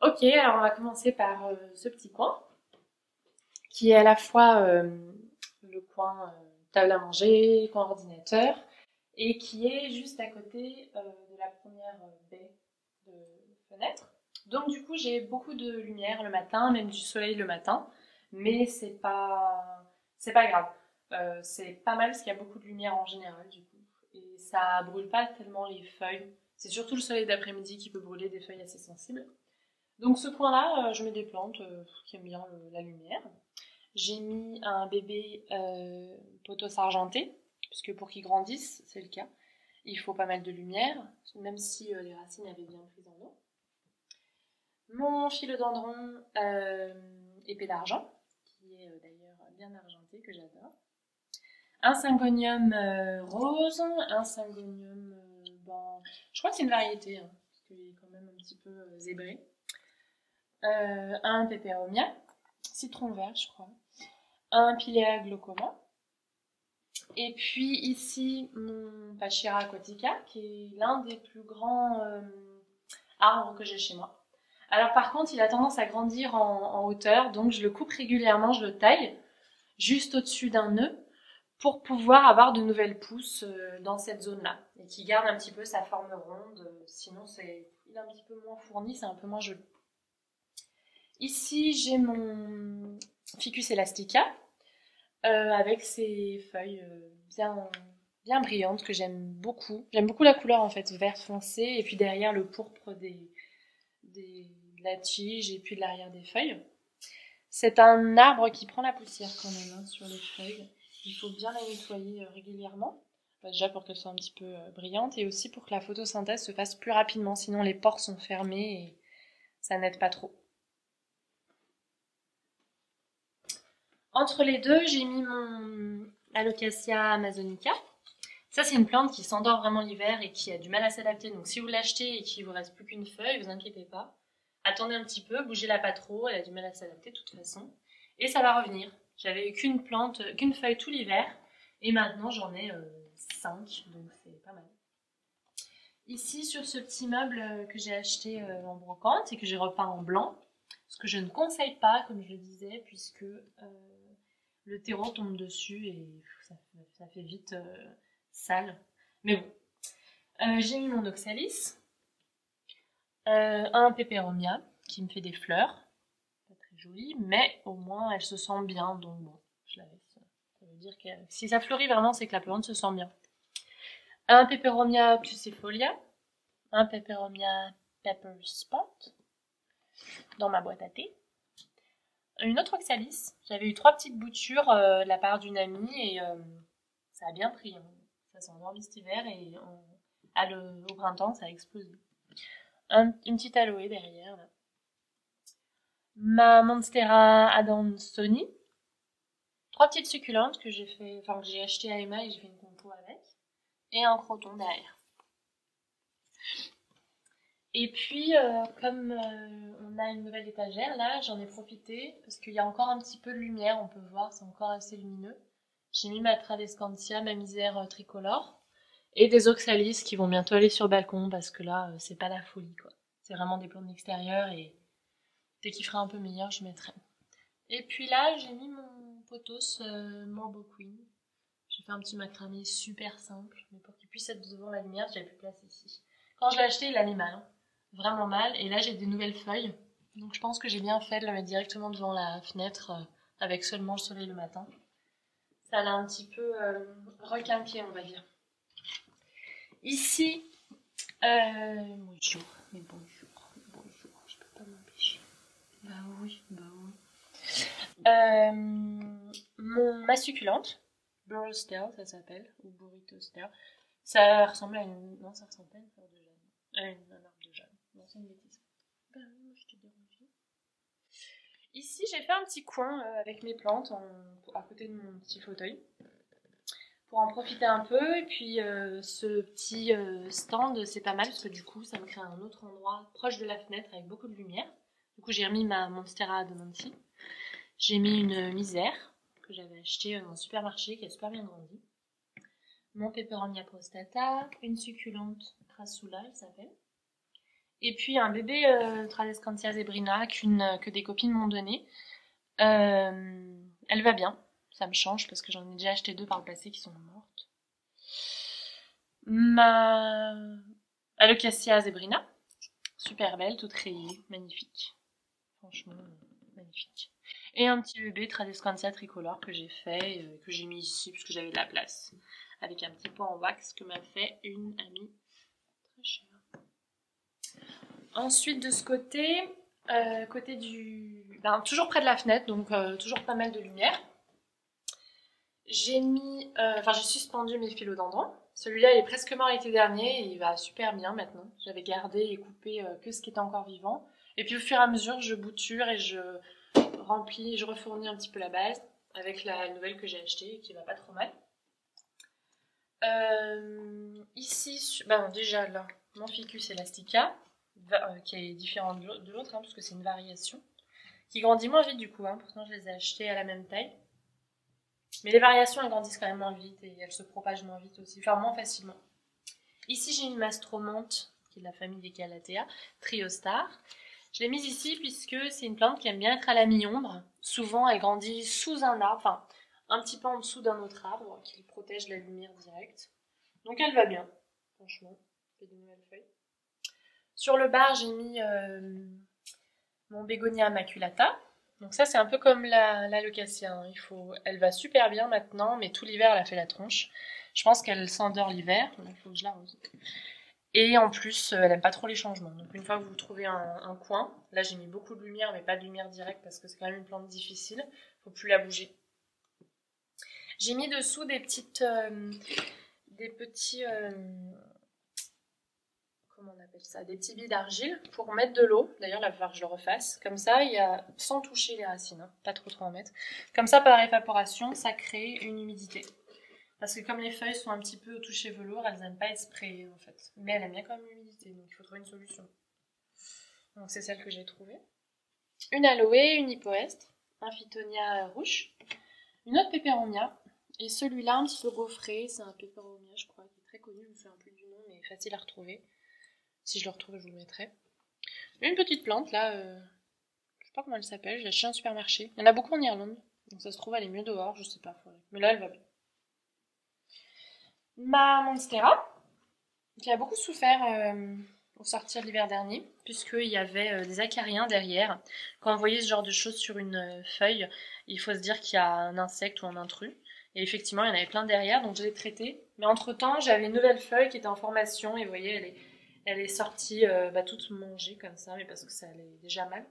Ok, alors on va commencer par ce petit coin, qui est à la fois le coin table à manger, coin ordinateur, et qui est juste à côté de la première baie de fenêtre. Donc du coup, j'ai beaucoup de lumière le matin, même du soleil le matin, mais c'est pas grave. C'est pas mal parce qu'il y a beaucoup de lumière en général du coup, et ça brûle pas tellement les feuilles. C'est surtout le soleil d'après-midi qui peut brûler des feuilles assez sensibles. Donc ce coin-là, je mets des plantes qui aiment bien la lumière. J'ai mis un bébé pothos argenté, puisque pour qu'il grandisse, c'est le cas, il faut pas mal de lumière, même si les racines avaient bien pris en eau. Mon philodendron épée d'argent, qui est d'ailleurs bien argenté, que j'adore. Un syngonium rose, un syngonium, je crois que c'est une variété, hein, parce qu'il est quand même un petit peu zébré. Un peperomia, citron vert, je crois. Un pilea glaucoma. Et puis ici, mon Pachira aquatica, qui est l'un des plus grands arbres que j'ai chez moi. Alors par contre, il a tendance à grandir en hauteur, donc je le coupe régulièrement, je le taille juste au-dessus d'un nœud pour pouvoir avoir de nouvelles pousses dans cette zone-là et qui garde un petit peu sa forme ronde. Sinon, il est un petit peu moins fourni, c'est un peu moins joli. Ici, j'ai mon Ficus elastica avec ses feuilles bien brillantes que j'aime beaucoup. J'aime beaucoup la couleur en fait, vert foncé, et puis derrière le pourpre de la tige et puis de l'arrière des feuilles. C'est un arbre qui prend la poussière quand même hein, sur les feuilles. Il faut bien la nettoyer régulièrement. Déjà pour qu'elle soit un petit peu brillante et aussi pour que la photosynthèse se fasse plus rapidement. Sinon les pores sont fermés et ça n'aide pas trop. Entre les deux, j'ai mis mon Alocasia amazonica. Ça, c'est une plante qui s'endort vraiment l'hiver et qui a du mal à s'adapter. Donc, si vous l'achetez et qu'il vous reste plus qu'une feuille, vous inquiétez pas. Attendez un petit peu, bougez-la pas trop, elle a du mal à s'adapter de toute façon. Et ça va revenir. J'avais eu qu'une feuille tout l'hiver. Et maintenant, j'en ai 5, donc c'est pas mal. Ici, sur ce petit meuble que j'ai acheté en brocante et que j'ai repeint en blanc, ce que je ne conseille pas, comme je le disais, puisque le terreau tombe dessus et ça fait vite sale. Mais bon. J'ai mis mon oxalis, un peperomia qui me fait des fleurs, pas très jolies, mais au moins elle se sent bien, donc bon, je la laisse. Ça veut dire que si ça fleurit vraiment, c'est que la plante se sent bien. Un peperomia pucifolia, un peperomia pepper spot dans ma boîte à thé. Une autre oxalis, j'avais eu 3 petites boutures de la part d'une amie et ça a bien pris. Hein. Ça s'est endormi cet hiver et au printemps ça a explosé. Une petite aloe derrière. Là. Ma Monstera adansoni. 3 petites succulentes que j'ai acheté à Emma et j'ai fait une compo avec. Et un croton derrière. Et puis, comme on a une nouvelle étagère, là, j'en ai profité parce qu'il y a encore un petit peu de lumière, on peut voir, c'est encore assez lumineux. J'ai mis ma Tradescantia, ma misère tricolore, et des oxalis qui vont bientôt aller sur le balcon parce que là, c'est pas la folie, quoi. C'est vraiment des plantes d'extérieur et dès qu'il fera un peu meilleur, je mettrai. Et puis là, j'ai mis mon pothos Morbo Queen. J'ai fait un petit macramé super simple, mais pour qu'il puisse être devant la lumière, j'avais plus de place ici. Quand je l'ai acheté, il allait mal, hein. Vraiment mal. Et là, j'ai des nouvelles feuilles. Donc je pense que j'ai bien fait de le mettre directement devant la fenêtre avec seulement le soleil le matin. Ça l'a un petit peu requinqué, on va dire. Ici, bonjour, mais bonjour, je peux pas m'empêcher. Bah oui, bah oui. Ma succulente, Burl Stale, ça s'appelle, ou Burrito Stale. Ça ressemble à une. Non, ça ressemble pas à une fleur de jade. Un arbre de jade. Non, c'est une bêtise. Bah oui, je t'ai dérangé. Ici, j'ai fait un petit coin avec mes plantes à côté de mon petit fauteuil pour en profiter un peu. Et puis, ce petit stand, c'est pas mal parce que du coup, ça me crée un autre endroit proche de la fenêtre avec beaucoup de lumière. Du coup, j'ai remis ma Monstera Adomanti. J'ai mis une misère que j'avais achetée dans un supermarché qui a super bien grandi. Mon peperomia prostata, une succulente crassula, elle s'appelle. Et puis un bébé Tradescantia zebrina que des copines m'ont donné. Elle va bien, ça me change parce que j'en ai déjà acheté 2 par le passé qui sont mortes. Ma Alocasia zebrina, super belle, toute rayée, magnifique. Franchement, magnifique. Et un petit bébé Tradescantia tricolore que j'ai fait, que j'ai mis ici parce que j'avais de la place. Avec un petit pot en wax que m'a fait une amie très chère. Ensuite, de ce côté, côté du. Ben, toujours près de la fenêtre, donc toujours pas mal de lumière. J'ai mis. J'ai suspendu mes philodendrons. Celui-là, il est presque mort l'été dernier et il va super bien maintenant. J'avais gardé et coupé que ce qui était encore vivant. Et puis au fur et à mesure, je bouture et je remplis, je refournis un petit peu la base avec la nouvelle que j'ai achetée et qui va pas trop mal. Ici, déjà là, mon ficus elastica, qui est différent de l'autre, parce que c'est une variation, qui grandit moins vite du coup, pourtant je les ai achetés à la même taille. Mais les variations, elles grandissent quand même moins vite et elles se propagent moins vite aussi, enfin moins facilement. Ici, j'ai une mastromante, qui est de la famille des Calathea, Triostar. Je l'ai mise ici puisque c'est une plante qui aime bien être à la mi-ombre. Souvent, elle grandit sous un arbre, enfin un petit peu en dessous d'un autre arbre qui protège la lumière directe. Donc elle va bien, franchement. Elle fait de nouvelles feuilles. Sur le bar, j'ai mis mon bégonia maculata. Donc ça, c'est un peu comme la locatia. Elle va super bien maintenant, mais tout l'hiver, elle a fait la tronche. Je pense qu'elle s'endort l'hiver. Il faut que je l'arrose. Et en plus, elle aime pas trop les changements. Donc une fois que vous trouvez un coin, là j'ai mis beaucoup de lumière, mais pas de lumière directe parce que c'est quand même une plante difficile. Faut plus la bouger. J'ai mis dessous des petits, comment on appelle ça, des petits billes d'argile pour mettre de l'eau. D'ailleurs, là, il va falloir que je le refasse. Comme ça, sans toucher les racines, pas trop en mettre. Comme ça, par évaporation, ça crée une humidité. Parce que comme les feuilles sont un petit peu au toucher velours, elles n'aiment pas être sprayées en fait. Mais elles aiment bien quand même l'humidité, donc il faut trouver une solution. Donc c'est celle que j'ai trouvée. Une aloe, une hypoestre, un phytonia rouge, une autre pépéromia, et celui-là un petit peu gaufré, c'est un pépéromia je crois, qui est très connu, je me souviens plus du nom, mais facile à retrouver. Si je le retrouve, je vous le mettrai. Une petite plante là, je sais pas comment elle s'appelle, je l'ai achetée en supermarché. Il y en a beaucoup en Irlande, donc ça se trouve elle est mieux dehors, je sais pas. Mais là elle va bien. Ma monstera, qui a beaucoup souffert au sortir l'hiver dernier, puisqu'il y avait des acariens derrière. Quand vous voyez ce genre de choses sur une feuille, il faut se dire qu'il y a un insecte ou un intrus. Et effectivement, il y en avait plein derrière, donc je l'ai traité. Mais entre-temps, j'avais une nouvelle feuille qui était en formation, et vous voyez, elle est sortie toute mangée comme ça, mais parce que ça allait déjà mal.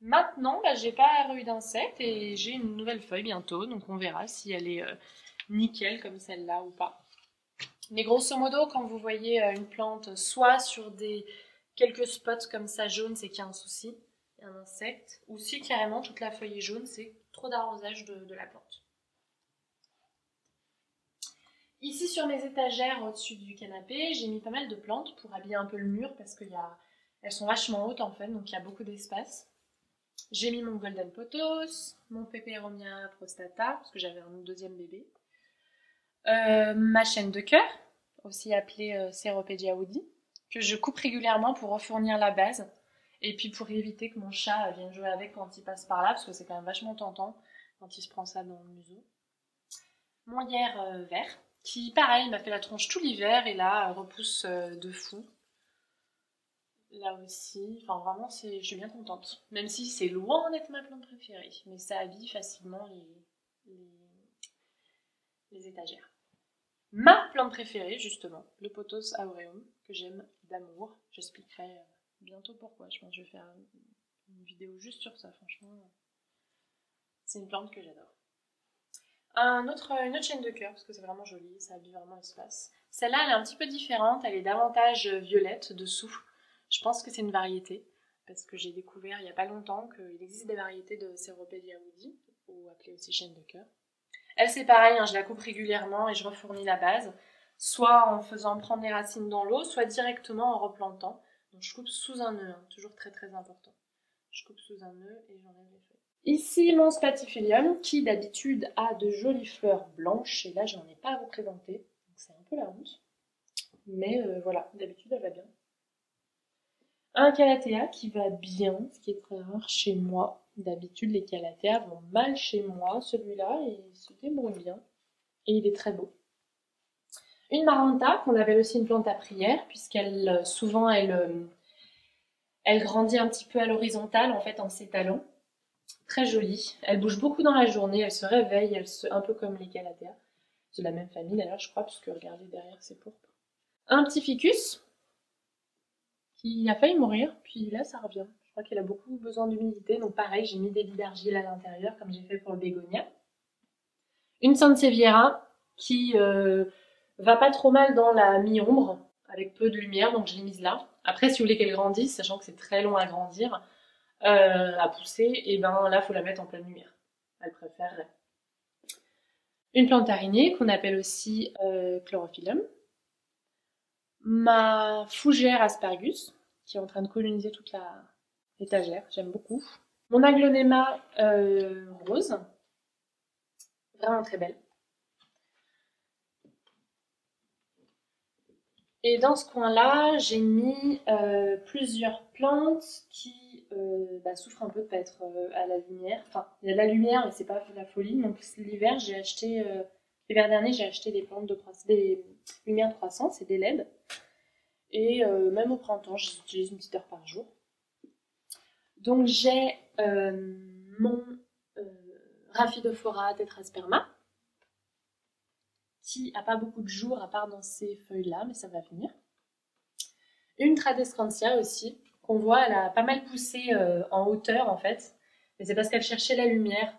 Maintenant, j'ai pas eu d'insectes et j'ai une nouvelle feuille bientôt, donc on verra si elle est nickel comme celle-là ou pas. Mais grosso modo, quand vous voyez une plante soit sur quelques spots comme ça jaunes, c'est qu'il y a un souci, il y a un insecte, ou si carrément toute la feuille est jaune, c'est trop d'arrosage de la plante. Ici sur mes étagères au-dessus du canapé, j'ai mis pas mal de plantes pour habiller un peu le mur parce qu'elles sont vachement hautes en fait, donc il y a beaucoup d'espace. J'ai mis mon Golden Pothos, mon Peperomia prostata, parce que j'avais un deuxième bébé. Ma chaîne de cœur, aussi appelée Ceropedia woodi, que je coupe régulièrement pour refournir la base. Et puis pour éviter que mon chat vienne jouer avec quand il passe par là, parce que c'est quand même vachement tentant quand il se prend ça dans le museau. Mon lierre vert, qui pareil m'a fait la tronche tout l'hiver et là repousse de fou. Là aussi, enfin vraiment, je suis bien contente. Même si c'est loin d'être ma plante préférée, mais ça habille facilement les étagères. Ma plante préférée, justement, le Pothos aureum, que j'aime d'amour. J'expliquerai bientôt pourquoi. Je pense que je vais faire une vidéo juste sur ça, franchement. C'est une plante que j'adore. Une autre chaîne de cœur, parce que c'est vraiment joli, ça habille vraiment l'espace. Celle-là, elle est un petit peu différente, elle est davantage violette dessous. Je pense que c'est une variété, parce que j'ai découvert il n'y a pas longtemps qu'il existe des variétés de Ceropedia woodi, ou appelée aussi chaîne de cœur. Elle, c'est pareil, je la coupe régulièrement et je refournis la base, soit en faisant prendre les racines dans l'eau, soit directement en replantant. Donc je coupe sous un nœud, toujours très très important. Je coupe sous un nœud et j'enlève les feuilles. Ici, mon Spathiphyllum, qui d'habitude a de jolies fleurs blanches, et là, je n'en ai pas à vous présenter, donc c'est un peu la honte. Mais voilà, d'habitude, elle va bien. Un calathea qui va bien, ce qui est très rare chez moi. D'habitude, les calatheas vont mal chez moi. Celui-là, il se débrouille bien et il est très beau. Une maranta, qu'on appelle aussi une plante à prière, puisqu'elle souvent elle grandit un petit peu à l'horizontale, en fait, en s'étalant. Très jolie. Elle bouge beaucoup dans la journée, elle se réveille, un peu comme les calatheas. C'est de la même famille d'ailleurs, je crois, puisque regardez derrière, c'est pourpre. Un petit ficus qui a failli mourir, puis là, ça revient. Je crois qu'il a beaucoup besoin d'humidité, donc pareil, j'ai mis des lits d'argile à l'intérieur, comme j'ai fait pour le bégonia. Une sansevieria qui va pas trop mal dans la mi-ombre, avec peu de lumière, donc je l'ai mise là. Après, si vous voulez qu'elle grandisse, sachant que c'est très long à grandir, à pousser, et ben là, faut la mettre en pleine lumière. Elle préfère une plante araignée qu'on appelle aussi chlorophyllum. Ma fougère aspergus, qui est en train de coloniser toute l'étagère, j'aime beaucoup. Mon aglaonema rose, vraiment très belle. Et dans ce coin-là, j'ai mis plusieurs plantes qui souffrent un peu de ne pas être à la lumière. Enfin, il y a de la lumière, mais c'est pas la folie. Donc l'hiver, l'hiver dernier, j'ai acheté des plantes des lumières de croissance et des LED. Et même au printemps, j'utilise une petite heure par jour. Donc j'ai mon Rhaphidophora tetrasperma, qui n'a pas beaucoup de jours à part dans ces feuilles-là, mais ça va venir. Une Tradescantia aussi, qu'on voit, elle a pas mal poussé en hauteur en fait, mais c'est parce qu'elle cherchait la lumière.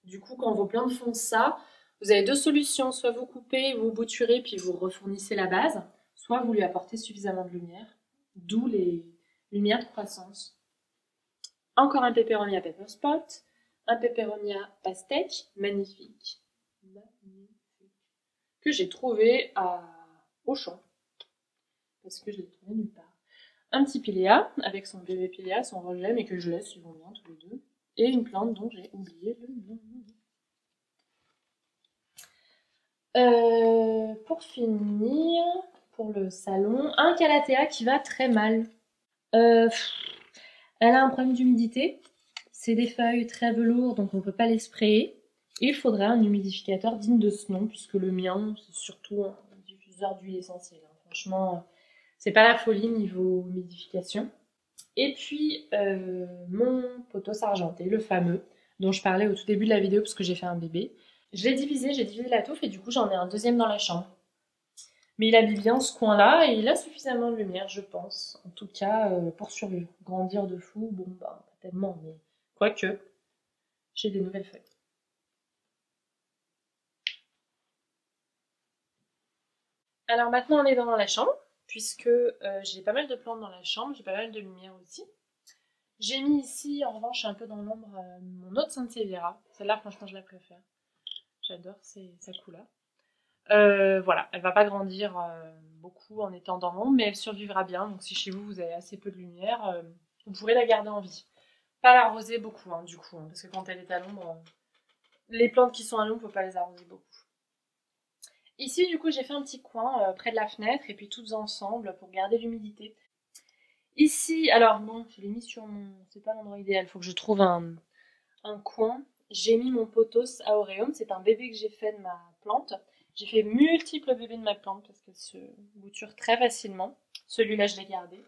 Du coup, quand vos plantes font ça, vous avez deux solutions, soit vous coupez, vous bouturez, puis vous refournissez la base, soit vous lui apportez suffisamment de lumière, d'où les lumières de croissance. Encore un Peperomia Pepper Spot, un Peperomia Pastèque, magnifique, que j'ai trouvé à Auchan, parce que je l'ai trouvé nulle part. Un petit Pilea, avec son bébé Pilea, son rejet, mais que je laisse, ils vont bien tous les deux. Et une plante dont j'ai oublié le nom. Pour finir, pour le salon, un calathea qui va très mal. Elle a un problème d'humidité. C'est des feuilles très velours, donc on ne peut pas les sprayer. Et il faudrait un humidificateur digne de ce nom, puisque le mien, c'est surtout un diffuseur d'huile essentielle. Franchement, c'est pas la folie niveau humidification. Et puis, mon pothos argenté, le fameux, dont je parlais au tout début de la vidéo, parce que j'ai fait un bébé. J'ai divisé la touffe, et du coup, j'en ai un deuxième dans la chambre. Mais il habille bien ce coin-là, et il a suffisamment de lumière, je pense. En tout cas, pour survivre. Grandir de fou, bon, bah, pas tellement, mais quoique, j'ai des nouvelles feuilles. Alors maintenant, on est dans la chambre, puisque j'ai pas mal de plantes dans la chambre, j'ai pas mal de lumière aussi. J'ai mis ici, en revanche, un peu dans l'ombre, mon autre Sansevieria. Celle-là, franchement, je la préfère. J'adore sa couleur. Voilà, elle va pas grandir beaucoup en étant dans l'ombre, mais elle survivra bien. Donc si chez vous, vous avez assez peu de lumière, vous pourrez la garder en vie. Pas l'arroser beaucoup, hein, du coup, hein, parce que quand elle est à l'ombre, les plantes qui sont à l'ombre, faut pas les arroser beaucoup. Ici, du coup, j'ai fait un petit coin près de la fenêtre, et puis toutes ensemble pour garder l'humidité. Ici, alors bon, je l'ai mis sur mon... C'est pas l'endroit idéal, il faut que je trouve un coin. J'ai mis mon pothos aureum, c'est un bébé que j'ai fait de ma plante. J'ai fait multiples bébés de ma plante parce qu'elle se bouture très facilement. Celui-là, je l'ai gardé.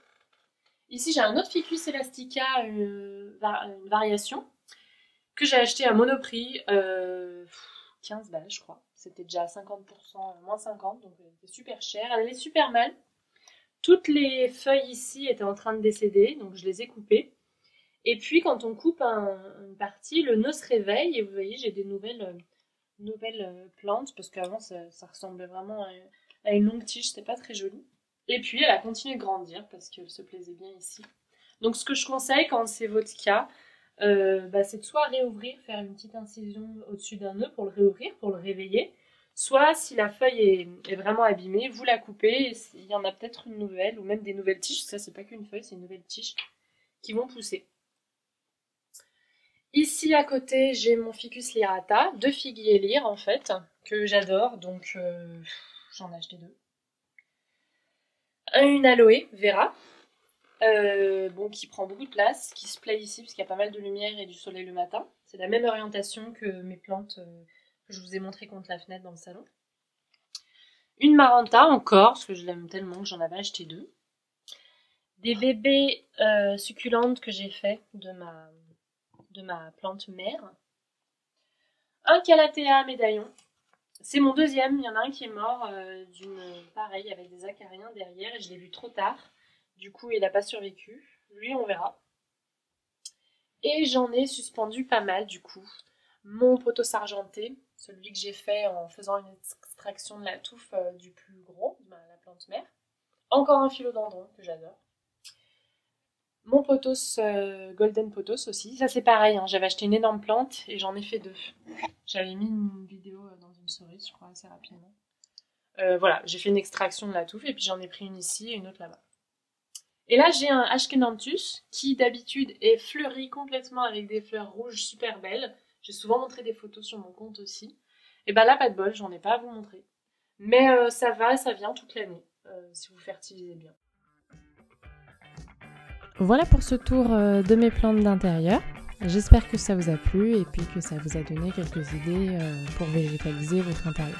Ici, j'ai un autre Ficus elastica, une variation, que j'ai acheté à Monoprix, 15 balles, je crois. C'était déjà 50%, moins 50, donc elle était super chère. Elle allait super mal. Toutes les feuilles ici étaient en train de décéder, donc je les ai coupées. Et puis quand on coupe une partie, le nœud se réveille et vous voyez, j'ai des nouvelles plantes parce qu'avant ça ressemblait vraiment à une longue tige, c'était pas très joli. Et puis elle a continué de grandir parce qu'elle se plaisait bien ici. Donc ce que je conseille quand c'est votre cas, c'est de soit réouvrir, faire une petite incision au-dessus d'un nœud pour le réouvrir, pour le réveiller. Soit si la feuille est vraiment abîmée, vous la coupez, il y en a peut-être une nouvelle, ou même des nouvelles tiges, ça c'est pas qu'une feuille, c'est une nouvelle tige, qui vont pousser. Ici à côté, j'ai mon Ficus lyrata, deux figuiers lyres en fait, que j'adore, donc j'en ai acheté deux. Une aloe vera, bon, qui prend beaucoup de place, qui se plaît ici parce qu'il y a pas mal de lumière et du soleil le matin. C'est la même orientation que mes plantes que je vous ai montré contre la fenêtre dans le salon. Une Maranta encore, parce que je l'aime tellement que j'en avais acheté 2. Des bébés succulentes que j'ai fait de ma plante mère. Un Calathea médaillon. C'est mon deuxième, il y en a un qui est mort pareil, avec des acariens derrière, et je l'ai vu trop tard. Du coup, il n'a pas survécu. Lui, on verra. Et j'en ai suspendu pas mal, du coup. Mon pothos argenté, celui que j'ai fait en faisant une extraction de la touffe du plus gros, de la plante mère. Encore un philodendron que j'adore. Mon pothos, golden pothos aussi. Ça, c'est pareil, hein. J'avais acheté une énorme plante et j'en ai fait 2. J'avais mis une vidéo dans une story, je crois, assez rapidement. Voilà, j'ai fait une extraction de la touffe et puis j'en ai pris une ici et une autre là-bas. Et là, j'ai un Ashkenanthus qui, d'habitude, est fleuri complètement avec des fleurs rouges super belles. J'ai souvent montré des photos sur mon compte aussi. Et ben là, pas de bol, j'en ai pas à vous montrer. Mais ça va, ça vient toute l'année, si vous fertilisez bien. Voilà pour ce tour de mes plantes d'intérieur. J'espère que ça vous a plu et puis que ça vous a donné quelques idées pour végétaliser votre intérieur.